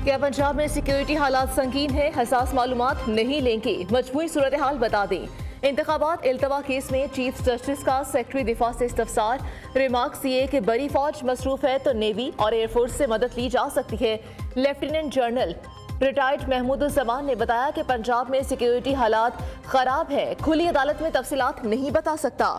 क्या पंजाब में सिक्योरिटी हालात संगीन है? हसास मालूमात नहीं लेंगे, मजबूरी सूरत हाल बता दें। इंतखाबात इल्तवा केस में चीफ जस्टिस का सेक्रेटरी दिफा से इस्तफसार। रिमार्क्स ये कि बड़ी फौज मसरूफ है तो नेवी और एयरफोर्स से मदद ली जा सकती है। लेफ्टिनेंट जनरल रिटायर्ड महमूदुज़्ज़मान ने बताया कि पंजाब में सिक्योरिटी हालात खराब है, खुली अदालत में तफसीलात नहीं बता सकता,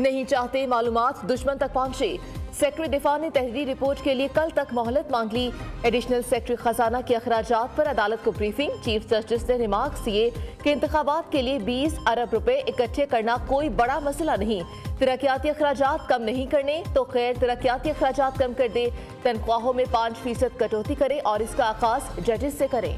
नहीं चाहते मालूमात दुश्मन तक पहुंचे। सेक्रेटरी दिफा ने तहरीरी रिपोर्ट के लिए कल तक मोहलत मांग ली। एडिशनल सेक्रेटरी खजाना के अखराजात पर अदालत को ब्रीफिंग। चीफ जस्टिस ने रिमार्क्स दिए कि इंतखाबात के लिए 20 अरब रुपए इकट्ठे करना कोई बड़ा मसला नहीं। तरक्याती अखराजात कम नहीं करने तो गैर तरक्याती अखराजात कम कर दे। तनख्वाहों में 5% कटौती करे और इसका आगाज जजेस से करें।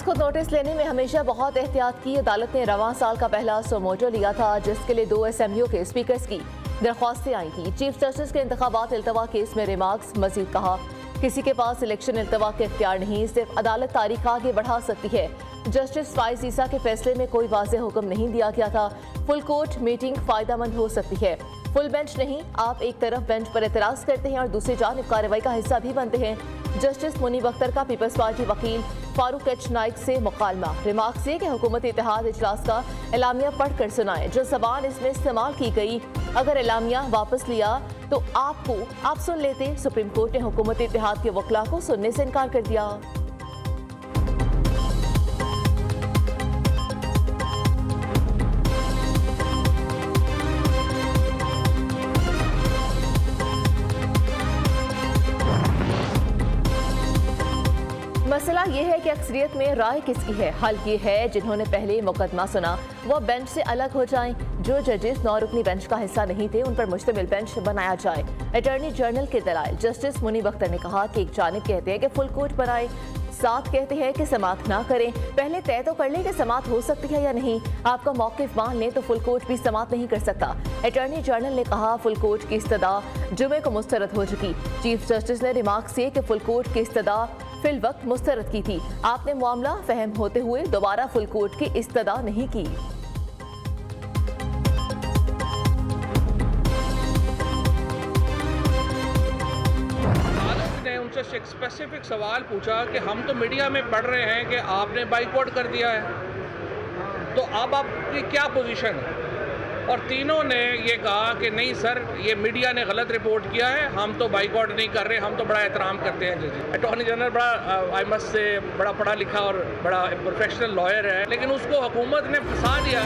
खुद नोटिस लेने में हमेशा बहुत एहतियात की। अदालत ने रवां साल का पहला सोमोटो लिया था, जिसके लिए 2 असेंबलियों के स्पीकर्स की दरख्वास्तें आई थी। चीफ जस्टिस के इंतखाबात इल्तवा केस में रिमार्क्स मजीद कहा, किसी के पास इलेक्शन इल्तवा के इख्तियार नहीं, सिर्फ अदालत तारीख आगे बढ़ा सकती है। जस्टिस फाइज ईसा के फैसले में कोई वाज़ेह हुक्म नहीं दिया गया था। फुल कोर्ट मीटिंग फायदेमंद हो सकती है, फुल बेंच नहीं। आप एक तरफ बेंच पर एतराज करते हैं और दूसरी जानिब कार्रवाई का हिस्सा भी बनते हैं। जस्टिस मुनीब अख्तर का पीपल्स पार्टी वकील फारूक एच नाइक से मुकालमा। रिमार्क्स ये कि हुकूमत इत्तेहाद इजलास का एलामिया पढ़ कर सुनाए, जो ज़बान इसमें इस्तेमाल की गई। अगर एलामिया वापस लिया तो आप सुन लेते। सुप्रीम कोर्ट ने हुकूमत इत्तेहाद के वकला को सुनने से इनकार कर दिया। मसला ये है कि अक्सरियत में राय किसकी है। हल ये है जिन्होंने पहले मुकदमा सुना वो बेंच से अलग हो जाएं। जो जजेस 9 रुकनी बेंच का हिस्सा नहीं थे उन पर मुश्तमिल बेंच बनाया जाए। अटॉर्नी जनरल के दलाइल जस्टिस मुनीब अख्तर ने कहा कि एक जानिब कहते हैं कि फुल कोर्ट बनाए, साथ कहते हैं कि समात ना करें। पहले तय तो कर लें कि समात हो सकती है या नहीं। आपका मौकिफ मान लें तो फुल कोर्ट भी समात नहीं कर सकता। अटॉर्नी जनरल ने कहा फुल कोर्ट की इस्तदा जुमे को मुस्तरद हो चुकी। चीफ जस्टिस ने रिमार्क्स किए कि फुल कोर्ट की इस्तदा फिल वक्त मुस्तरद की थी, आपने मामला फहम होते हुए दोबारा फुल कोर्ट की इस्तदा नहीं की। ने उनसे एक स्पेसिफिक सवाल पूछा कि हम तो मीडिया में पढ़ रहे हैं कि आपने बाइकआउट कर दिया है, तो अब आपकी क्या पोजीशन है? और तीनों ने ये कहा कि नहीं सर, ये मीडिया ने गलत रिपोर्ट किया है, हम तो बाइकआउट नहीं कर रहे, हम तो बड़ा एहतराम करते हैं जज। अटॉर्नी जनरल बड़ा आई मस्ट से बड़ा पढ़ा लिखा और बड़ा प्रोफेशनल लॉयर है, लेकिन उसको हुकूमत ने फंसा दिया।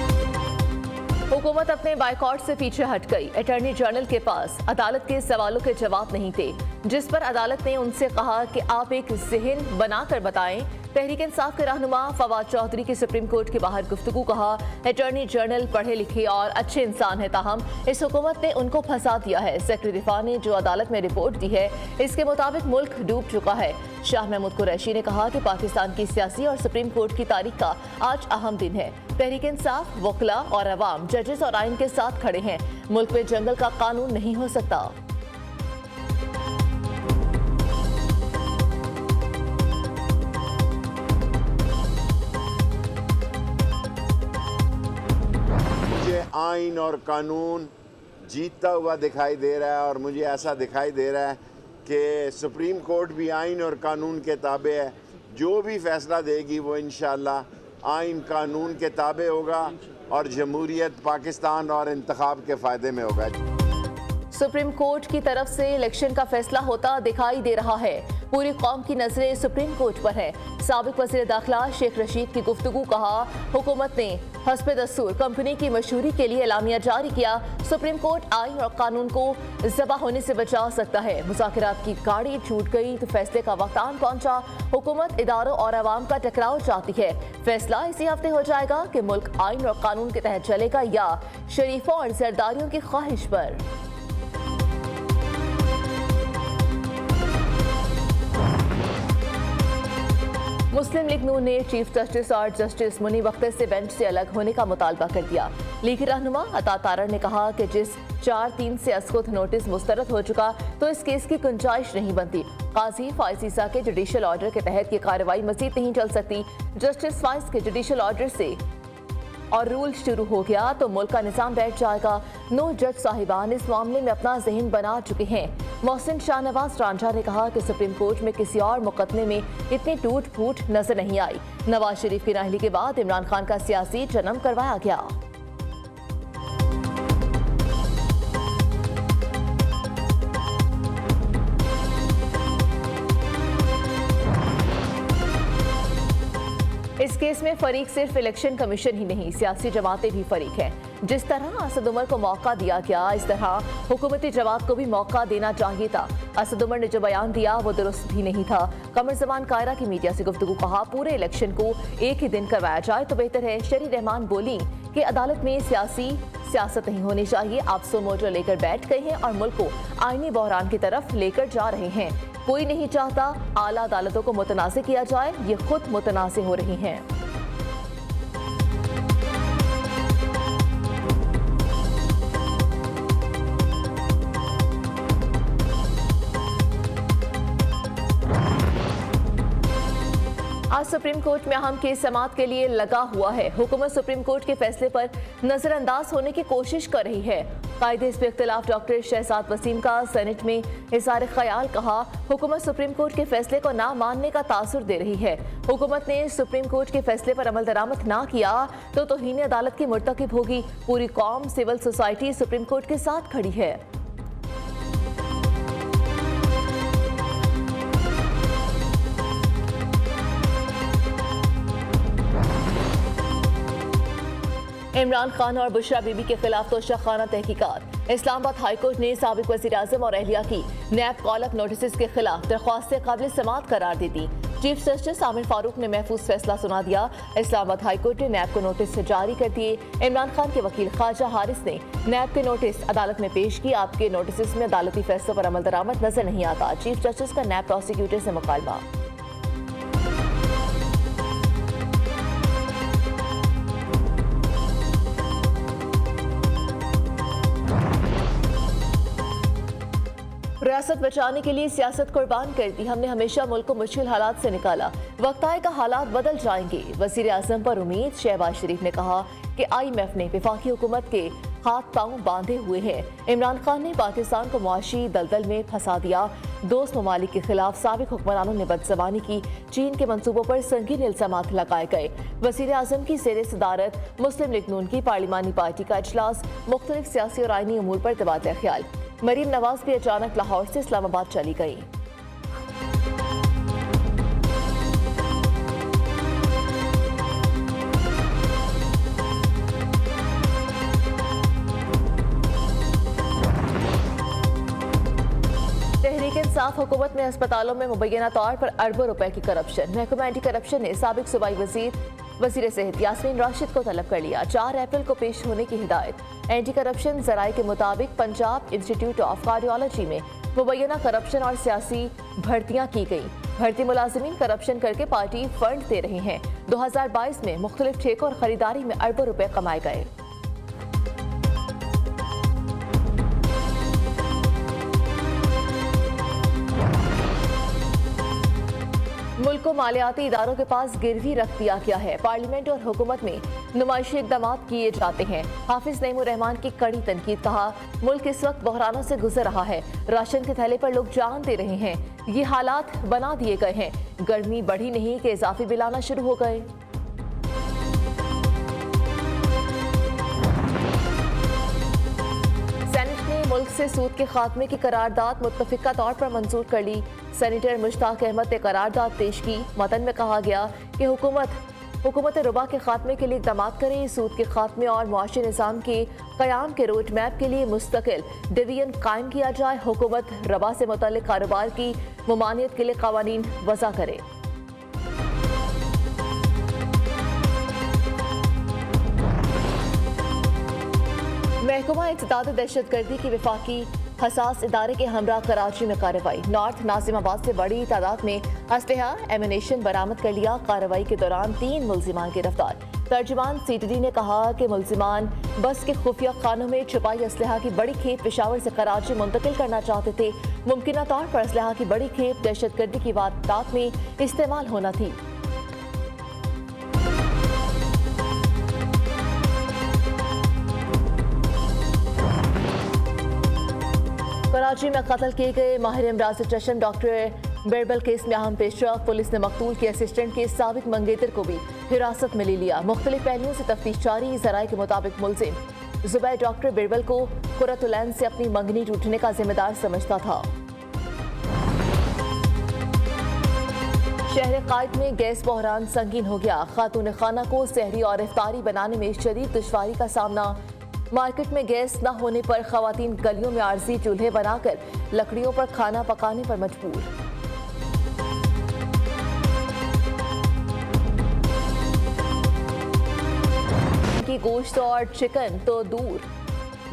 हुकूमत अपने बाइकआउट से पीछे हट गई। अटॉर्नी जनरल के पास अदालत के सवालों के जवाब नहीं थे, जिस पर अदालत ने उनसे कहा कि आप एक ज़हन बनाकर बताएं। तहरीक इंसाफ के रहनुमा फवाद चौधरी की सुप्रीम कोर्ट के बाहर गुफ्तगू। कहा अटॉर्नी जनरल पढ़े लिखे और अच्छे इंसान है, ताहम इस हुकूमत ने उनको फंसा दिया है। सेक्रेटरी दिफा ने जो अदालत में रिपोर्ट दी है इसके मुताबिक मुल्क डूब चुका है। शाह महमूद कुरैशी ने कहा कि पाकिस्तान की सियासी और सुप्रीम कोर्ट की तारीख का आज अहम दिन है। तहरीक इंसाफ, वकला और अवाम जजेस और आइन के साथ खड़े हैं। मुल्क में जंगल का कानून नहीं हो सकता। आइन और कानून जीतता हुआ दिखाई दे रहा है और मुझे ऐसा दिखाई दे रहा है कि सुप्रीम कोर्ट भी आइन और कानून के ताबे है। जो भी फैसला देगी वो इंशाअल्लाह आइन कानून के ताबे होगा और जमहूरियत पाकिस्तान और इंतखाब के फ़ायदे में होगा। सुप्रीम कोर्ट की तरफ से इलेक्शन का फैसला होता दिखाई दे रहा है। पूरी कौम की नजरें सुप्रीम कोर्ट पर है। साबिक वज़ीर दाखिला शेख रशीद की गुफ्तगू। कहा हुकूमत ने हस्बे दस्तूर कंपनी की मशहूरी के लिए एलामिया जारी किया। सुप्रीम कोर्ट आइन और कानून को ज़बा होने से बचा सकता है। मुज़ाकरात की गाड़ी छूट गई तो फैसले का वक्त आन पहुंचा। हुकूमत इदारों और अवाम का टकराव चाहती है। फैसला इसी हफ्ते हो जाएगा कि मुल्क आइन और कानून के तहत चलेगा या शरीफों और जरदारियों की ख्वाहिश पर। मुस्लिम लीग नून ने चीफ जस्टिस और जस्टिस मुनीब अख्तर से बेंच से अलग होने का मुतालबा कर दिया। लीगी रहनुमा अता तारड़ ने कहा कि जिस 4-3 से अस्कुत नोटिस मुस्तरद हो चुका तो इस केस की गुंजाइश नहीं बनती। काजी फाइज ईसा के जुडिशियल ऑर्डर के तहत ये कार्रवाई मजीद नहीं चल सकती। जस्टिस फाइज के जुडिशियल ऑर्डर से और रूल शुरू हो गया तो मुल्क का निजाम बैठ जाएगा। 9 जज साहिबान इस मामले में अपना जहन बना चुके हैं। मोहसिन शाहनवाज रांझा ने कहा कि सुप्रीम कोर्ट में किसी और मुकदमे में इतनी टूट फूट नजर नहीं आई। नवाज शरीफ की नाअहली के बाद इमरान खान का सियासी जन्म करवाया गया। इस केस में फरीक सिर्फ इलेक्शन कमीशन ही नहीं, सियासी जमातें भी फरीक हैं। जिस तरह असद उमर को मौका दिया गया, इस तरह हुकूमती जमात को भी मौका देना चाहिए था। असद उमर ने जो बयान दिया वो दुरुस्त भी नहीं था। कमर जमान कायरा की मीडिया से गुफ्तगू कहा पूरे इलेक्शन को एक ही दिन करवाया जाए तो बेहतर है। शरी रहमान बोली कि अदालत में सियासत नहीं होनी चाहिए। आप सो मोटो लेकर बैठ गए हैं और मुल्क को आईनी बहरान की तरफ लेकर जा रहे हैं। कोई नहीं चाहता आला अदालतों को मुतनाज़ किया जाए, ये खुद मुतनाज़ हो रही हैं। आज सुप्रीम कोर्ट में अहम केस समाअत के लिए लगा हुआ है। हुकूमत सुप्रीम कोर्ट के फैसले पर नजरअंदाज होने की कोशिश कर रही है। कायदे इस पे इख्तिलाफ डॉक्टर शहजाद वसीम का सेनेट में इज़हार ख्याल कहा। हुकूमत सुप्रीम कोर्ट के फैसले को ना मानने का तासुर दे रही है। हुकूमत ने सुप्रीम कोर्ट के फैसले पर अमल दरामद ना किया तो तौहीन अदालत की मुर्तकिब होगी। पूरी कौम, सिविल सोसाइटी सुप्रीम कोर्ट के साथ खड़ी है। इमरान खान और बुशरा बीबी के खिलाफ तोशाखाना तहकीकात। इस्लामाबाद हाईकोर्ट ने साबिक वज़ीर आज़म और अहलिया की नैब कॉलअप नोटिस के खिलाफ दरख्वास्तें काबिल समाअत करार दी थी। चीफ जस्टिस आमिर फारूक ने महफूज फैसला सुना दिया। इस्लामाबाद हाईकोर्ट ने नैब को नोटिस जारी कर दिए। इमरान खान के वकील ख्वाजा हारिस ने नैब के नोटिस अदालत में पेश की। आपके नोटिस में अदालती फैसलों पर अमल दरामद नजर नहीं आता। चीफ जस्टिस का नैब प्रोसिक्यूटर से मुकालमा। रियासत बचाने के लिए सियासत कुर्बान कर दी। हमने हमेशा मुल्क को मुश्किल हालात से निकाला। वक्त आएगा हालात बदल जाएंगे। वज़ीर आज़म पर उम्मीद। शहबाज शरीफ ने कहा कि IMF ने वफाकी हुकूमत के हाथ पांव बांधे हुए हैं। इमरान खान ने पाकिस्तान को मुआशी दलदल में फंसा दिया। दोस्त ममालिक के खिलाफ साबिक हुक्मरानों ने बदज़बानी की। चीन के मंसूबों पर संगीन इल्ज़ामात लगाए गए। वज़ीर आज़म की ज़ेर सदारत मुस्लिम लीग नून की पार्लिमानी पार्टी का इजलास। मुख्तलिफ सियासी और आईनी अमूर पर तबादला ख्याल। मरीम नवाज भी अचानक लाहौर से इस्लामाबाद चली गई। तहरीक इंसाफ हुकूमत में अस्पतालों में मुबैना तौर पर अरबों रुपए की करप्शन। महकमा एंटी करप्शन ने साबिक सूबाई वज़ीर सेहत यास्मीन राशिद को तलब कर लिया। 4 अप्रैल को पेश होने की हिदायत। एंटी करप्शन जराये के मुताबिक पंजाब इंस्टीट्यूट ऑफ कार्डियोलॉजी में मुबैना करप्शन और सियासी भर्तियां की गई। भर्ती मुलाजिमीन करप्शन करके पार्टी फंड दे रहे हैं। 2022 में मुख्तलिफ ठेकों और खरीदारी में अरबों रुपए कमाए गए। मुल्क को मालियाती इदारों के पास गिरवी रख दिया गया है। पार्लियामेंट और हुकूमत में नुमाइशी इक़दाम किए जाते हैं। हाफिज नईमुर रहमान की कड़ी तनकीद। कहा मुल्क इस वक्त बहरानों से गुजर रहा है। राशन के थैले पर लोग जान दे रहे हैं। ये हालात बना दिए गए हैं। गर्मी बढ़ी नहीं कि इजाफी बिल आना शुरू हो गए। मुल्क से सूद के खात्मे की करारदाद मुत्तफिका तौर पर मंजूर कर ली। सेनेटर मुश्ताक अहमद ने करारदाद पेश की। मतन में कहा गया कि हुकूमत रुबा के खात्मे के लिए इक़दाम करें। सूद के खात्मे और मुआशी निज़ाम के क़याम के रोड मैप के लिए मुस्तकिल डिवीजन कायम किया जाए। हुकूमत रुबा से मुतल्लिक़ कारोबार की ममानियत के लिए क़वानीन वज़ा करे। महकमा इत्तेदाद दहशतगर्दी की वफाकी हसास इदारे के हमरा कराची में कार्रवाई। नॉर्थ नाजिमाबाद से बड़ी तादाद में असलहा एमिनेशन बरामद कर लिया। कार्रवाई के दौरान 3 मुल्जिमान गिरफ्तार। तर्जुमान CTD ने कहा कि मुल्जिमान बस के खुफिया खानों में छुपाई असलहा की बड़ी खेप पेशावर से कराची मुंतकिल करना चाहते थे। मुमकिन तौर पर असलहा की बड़ी खेप दहशतगर्दी की वारदात में इस्तेमाल होना थी। कराची में कत्ल किए गए माहिर अमराज चशम डॉक्टर बिरबल केस में अहम पेशरफ। पुलिस ने मकतूल के असिस्टेंट के साबिक मंगेतर को भी हिरासत में ले लिया। मुख्तलिफ पहलुओं से तफ्तीश जारी। ज़राए के मुताबिक मुलजिम जुबैर डॉक्टर बिरबल को कुरतुलैन से अपनी मंगनी टूटने का जिम्मेदार समझता था। शहर कायद में गैस बहरान संगीन हो गया। खातून खाना को सहरी और इफ्तारी बनाने में शदीद दुश्वारी का सामना। मार्केट में गैस न होने पर खवातीन गलियों में आरजी चूल्हे बनाकर लकड़ियों पर खाना पकाने पर मजबूर। की गोश्त और चिकन तो दूर,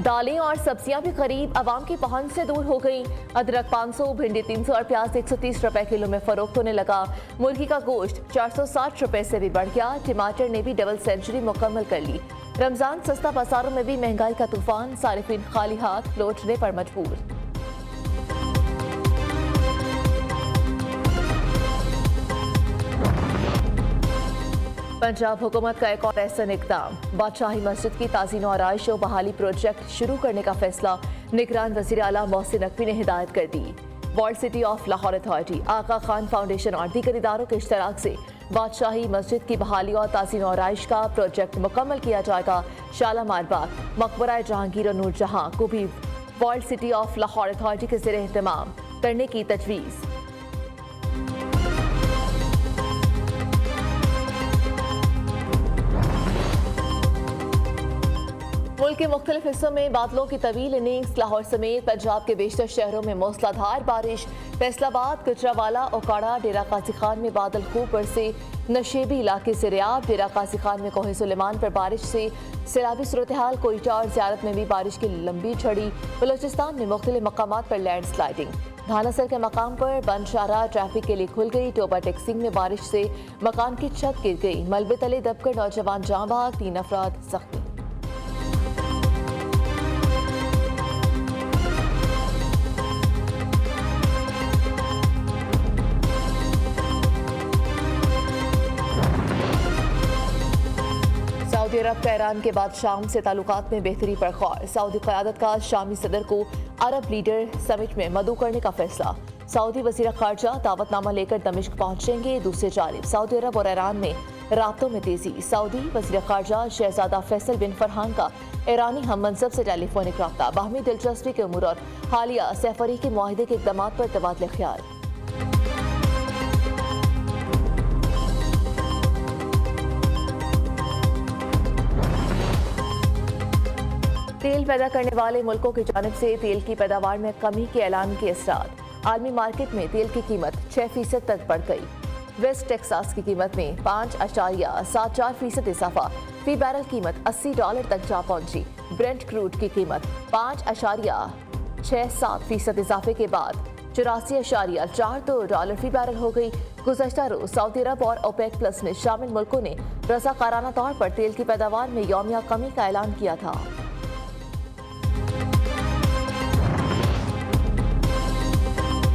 दालें और सब्जियां भी करीब आवाम की पहुंच से दूर हो गई। अदरक 500, भिंडी 300 और प्याज 130 रुपए किलो में फरोख्त होने लगा। मुर्गी का गोश्त 460 रुपए से भी बढ़ गया। टमाटर ने भी डबल सेंचुरी मुकम्मल कर ली। रमजान सस्ता बाजारों में भी महंगाई का तूफान। सारिफिन खाली हाथ लौटने पर मजबूर। पंजाब हुकूमत का एक और एहसन इक़दाम। बादशाही मस्जिद की ताज़ीन और आराइश और बहाली प्रोजेक्ट शुरू करने का फैसला। निगरान वज़ीर आला मोहसिन नकवी ने हिदायत कर दी। World city of Lahore authority, Aga Khan foundation और दीगर इदारों के इश्तराक से बादशाही मस्जिद की बहाली और ताज़ीन और आराइश का प्रोजेक्ट मुकम्मल किया जाएगा। शालामार बाग, मकबरा जहांगीर और नूरजहां को भी world city of Lahore authority के ज़ेर एहतमाम करने की तजवीज़। मुल्क के मुख्तलिफ हिस्सों में बादलों की तवील इनिंग्स। लाहौर समेत पंजाब के बेशतर शहरों में मूसलाधार बारिश। फैसलाबाद, गुजरावाला, ओकाड़ा, डेरा काजी खान में बादल खूब बरसे। नशेबी इलाके से रियाब, डेरा काजी खान में कोहे सुलेमान पर बारिश से सैलाबी सूरत हाल। कोयटा और ज़ियारत में भी बारिश की लंबी छड़ी। बलोचिस्तान में मुख्तलिफ मकामात पर लैंड स्लाइडिंग। धानासर के मकाम पर बंद शाहराह ट्रैफिक के लिए खुल गई। टोबा टेक्सिंग में बारिश से मकान की छत गिर गई। मलबे तले दबकर नौजवान जाँ बहक, 3 अफराद जख्मी। सऊदी अरब का ईरान के बाद शाम से ताल्लुकात में बेहतरी पर गौर। सऊदी क़यादत का शामी सदर को अरब लीडर समिट में मदऊ करने का फैसला। सऊदी वज़ीर ख़ारजा दावतनामा लेकर दमिश्क पहुंचेंगे। दूसरी जानिब सऊदी अरब और ईरान में राब्तों में तेजी। सऊदी वज़ीर ख़ारजा शहजादा फैसल बिन फरहान का ईरानी हम मनसब से टेलीफोनिक रब्ता। बाहमी दिलचस्पी के उमूर और हालिया सैफरी के मुआहिदे के इक़दाम पर तबादले ख्याल। तेल पैदा करने वाले मुल्कों की जानिब से तेल की पैदावार में कमी के ऐलान के असरात। आलमी मार्केट में तेल की कीमत 6% तक बढ़ गई। वेस्ट टेक्सास की कीमत में 5.74% इजाफा। फी बैरल कीमत $80 तक जा पहुंची। ब्रेंट क्रूड की कीमत 5.67% इजाफे के बाद 84.42 फी बैरल हो गई। गुज़श्ता रोज सऊदी अरब और ओपेक प्लस में शामिल मुल्कों ने रज़ाकाराना तौर पर तेल की पैदावार में यौमिया कमी का ऐलान किया था।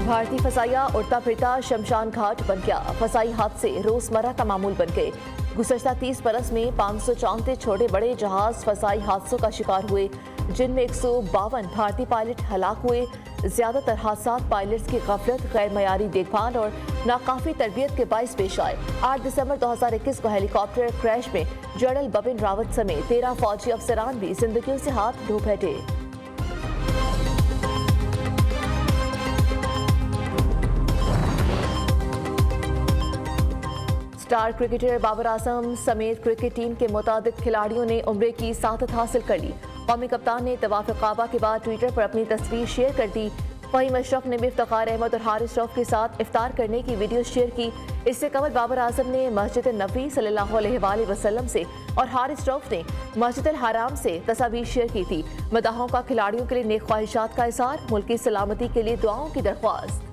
भारतीय फसाइया उड़ता फिरता शमशान घाट बन गया। फसाई हादसे रोजमर्रा का मामूल बन गए। गुज़श्ता 30 बरस में 534 छोटे बड़े जहाज फसाई हादसों का शिकार हुए, जिनमें 152 भारतीय पायलट हलाक हुए। ज्यादातर हादसा पायलट्स की गफलत, गैर मयारी देखभाल और नाकाफी तरबियत के बाइस पेश आए। 8 दिसंबर 2021 को हेलीकॉप्टर क्रैश में जनरल बिपिन रावत समेत 13 फौजी अफसरान भी जिंदगियों से हाथ धो बैठे। स्टार क्रिकेटर बाबर आजम समेत क्रिकेट टीम के मुतादिद खिलाड़ियों ने उम्रे की सादत हासिल कर ली। कौमी कप्तान ने तवाफ़ काबा के बाद ट्विटर पर अपनी तस्वीर शेयर कर दी। फ़हीम अशरफ ने भी इफ्तिखार अहमद और हारिस रऊफ के साथ इफ्तार करने की वीडियो शेयर की। इससे कबल बाबर आजम ने मस्जिद नबी सल्लल्लाहु अलैहि वसल्लम से और हारिस रऊफ ने मस्जिद अल हराम से तस्वीर शेयर की थी। मदाहों का खिलाड़ियों के लिए नेक ख्वाहिशात का इज़हार, मुल्क की सलामती के लिए दुआओं की दरख्वास्त।